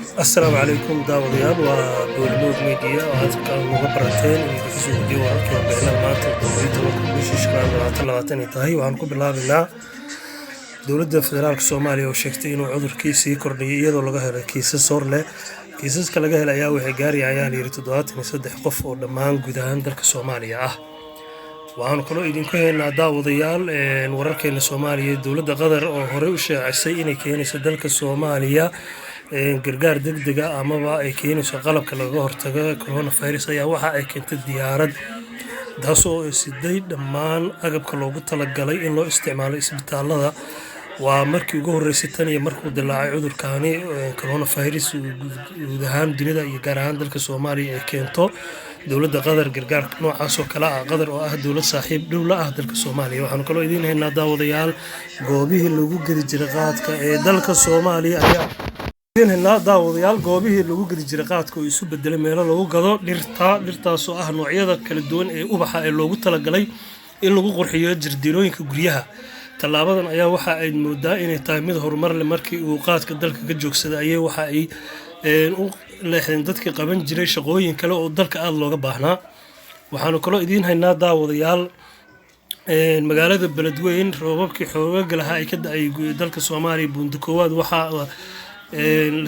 السلام عليكم داوديال وبولمود ميديا وهذا مغبرتين ويكسو فيديو واركي وبعنا مانتا دوليدا بيشي شكرا لغاتني تاهي وعنكو بالله دولة فدرالك الصومالية وشيكتين وعذر كيسي كورنية يدو لغاها كيسي صور له كيسيس كالغاها الأيا وحي قاري عيالي يرتدوات نسدح قف ودمان قدهان دالك الصومالية waxaanu kaloo idinku haynaa daawadayaal wararkeena Soomaaliya dawladda Qatar oo hore u shaacisay inay keenayso dalka Soomaaliya gargaar degdeg ah amaba ay keenayso qalabka laga hortago coronavirus ayaa waxa ay keentay diyaarad taasoo siday dhammaan agabka loogu talagalay in loo isticmaalo isbitaalada waa markii ugu horeysay tan iyo markuu dilaacay cudurkaani coronavirus guud ahaan dunida iyo gaar ahaan dalka Soomaaliya ay keento dawladda Qatar gargaar noocaas oo kala ah Qatar oo ah dawlad saaxiib dhow la ah dalka Soomaaliya waxaanu kaloo idin haynaa daawadayaal goobihii lagu gadi jiray qaadka ee dalka Soomaaliya ayaa idin haynaa daawadayaal goobihii lagu gadi jiray qaadka oo isu bedelay meelo lagu gado dhirtaas oo ah noocyada kala duwan ee ubaxa ee loogu talagalay in lagu qurxiyo jardiinooyinka guryaha talaabadan ayaa waxa ay moodaa inay tahay mid horumar leh markii uu qaadka dalka ka joogsaday ayay waxa ay u leexdeen dadkii qaban jiray shaqooyin kale oo dalka aad looga baahnaa waxaanu kaloo idiin haynaa daawadayaal magaalada Beledweyne roobabkii xoogag lahaa ay ka da'ay dalka Soomaaliya buundo koowaad waxa la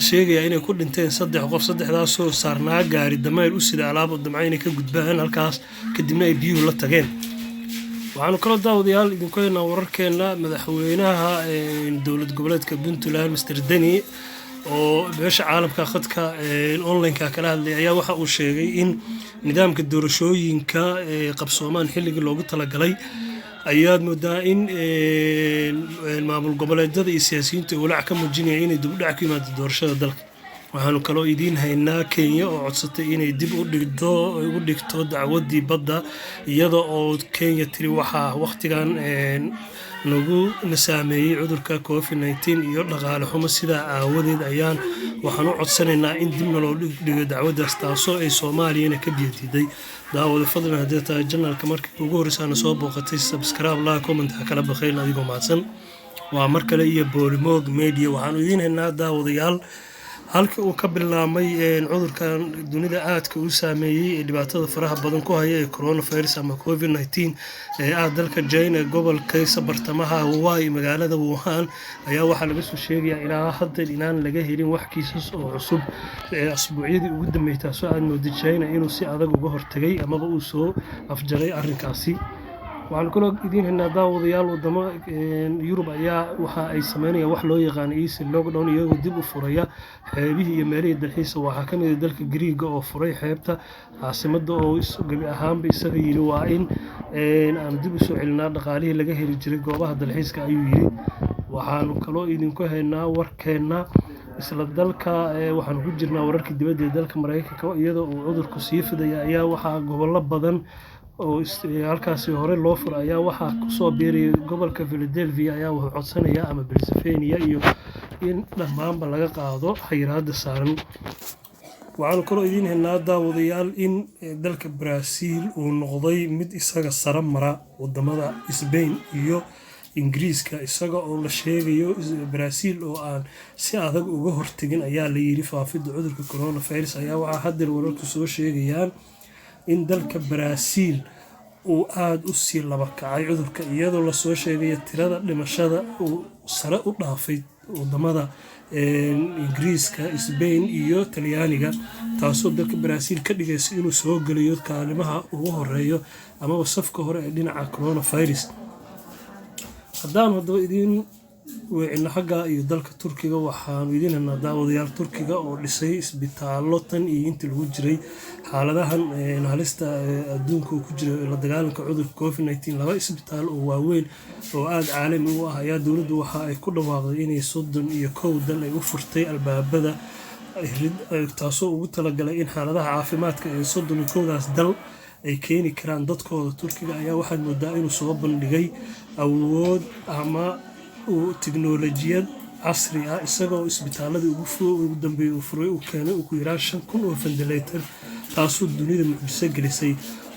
sheegayaa inay ku dhinteen 3 qof saddexdaasoo saarnaa gaari dameer u sida alaab oo damcayna ka gudbaan halkaas kadibna ay biyuhu la tageen waxaanu kaloo daawadayaal idinku haynaa wararkeena madaxweynaha dowlad goboleedka Puntland Mr Deni oo beesha caalamka khadka online-ka kala hadlay ayaa waxa uu sheegay in nidaamka doorashooyinka qabsoomaan xilligii loogu talagalay ayaad moodaa in maamul goboleedyada iyo siyaasiyiinta walaac ka muujinayaan inay dib u dhac ku yimaado doorashada dalka waxaanu kaloo idiin haynaa Kenya oo codsatay inay dib u dhigto dacwadii badda iyada oo Kenya tiri waxa waqtigan nagu nasaameeyay cudurka COVID-19 iyo dhaqaale xumo sida aawadeed ayaan waxaan u codsanaynaa in dib loo dhigo dacwadaas taasoo ay Soomaaliyana ka biyadiday daawada fadlan haddii tahay channelka markii ugu horeysay soo booqatay subscribe like comment kala baqayn adigoo mahadsan waa mar kale iyo Boolimoog Media waxaan idiin haynaa daawadayaal halka uu ka bilaabmay cudurkan dunida aadka u saameeyay dhibaatada faraha badan ku haya ee coronavirus ama COVID-19 ee dalka China gobolka sabartamaha Hawaii magaalada Wuhan ayaa waxa laga soo sheegay ilaa hadda inaan laga helin wax kiisas oo cusub asbuucyadii ugu dambeeyay taasoo aan mooday China inuu si adag uga hortagay ama uu soo afjaray arrinkaasi waxaan kaloo idiin haynaa daawadayaal wadamo Yurub ayaa waxa ay sameynayaan wax loo yaqaan easy lockdown iyagoo dib u furaya xeebihii iyo meelihii dalxiiska waxaa ka mid ah dalka Greece oo furay xeebta caasimadda oo gabi ahaanba isaga yiri waa in aan dib u soo celinaa dhaqaalihii laga heli jiray goobaha dalxiiska ayuu yiri waxaanu kaloo idinku haynaa warkeena isla dalka waxaan ku jirnaa wararkii dibadda ee dalka Mareykanka iyadoo uu cudurku sii fidaya ayaa waxaa gobollo badan oo halkaasi hore loo furay ayaa waxa ku soo biiray gobolka Philadelphia ayaa wuxuu codsanayaa ama Pennsylvania iyo in dhammaanba laga qaado xayiraadda saaran waxaanu kaloo idiin haynaa daawadayaal in dalka Brazil uu noqday mid isaga sare mara wadamada Spain iyo Ingiriiska isaga oo la sheegayo Brazil oo aan si adag uga hortagin ayaa la yiri faafidda cudurka coronavirus ayaa waxa hadda wararku soo sheegayaan in dalka Brazil uu aad u sii laba kacay cudurka iyadoo la soo sheegay tirada dhimashada uu sare u dhaafay wadamada Ingiriiska Spain iyo Talyaaniga taasoo dalka Brazil ka dhigaysa inuu soo galiyo kaalimaha ugu horeeyo ama safka hore ee dhinaca coronavirus haddaan hadaba idin weecina xagga iyo dalka Turkiga waxaanu idin haynaa daawadayaal Turkiga oo dhisay isbitaallo tan iyo intii lagu jiray xaaladahan halista adduunka ku jira la dagaalanka cudurka COVID-19 laba isbitaal oo waaweyn oo aad caalami u ah ayaa dawladdu waxa ay ku dhawaaqday inay 31 dal ay u furtay albaabada taasoo ugu talagalay in xaaladaha caafimaadka ee 31daas dal ay keeni karaan dadkooda Turkiga ayaa waxaad moodaa inuu soo bandhigay awood ama tiknoolajiyad casri ah isagoo isbitaalada ugu dambeeyay furay uu keenay ku yaraan 5,000 oo ventilator taasoo dunida mucjiso gelisay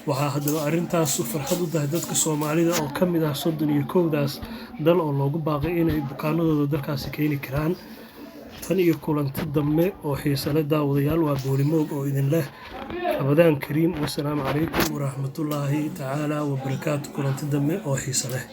waxaa haddaba arrintaas farxad u tahay dadka Soomaalida oo ka mid ah 31daas dal oo loogu baaqay inay bukaanadooda dalkaasi keeni karaan tan iyo kulanti dambe oo xiiso leh daawadayaal waa Boolimoog oo idin leh Ramadaan Kariim. Wassalaamu calaykum waraxmatullaahi tacaala wabarakaatu. Kulanti dambe oo xiiso leh.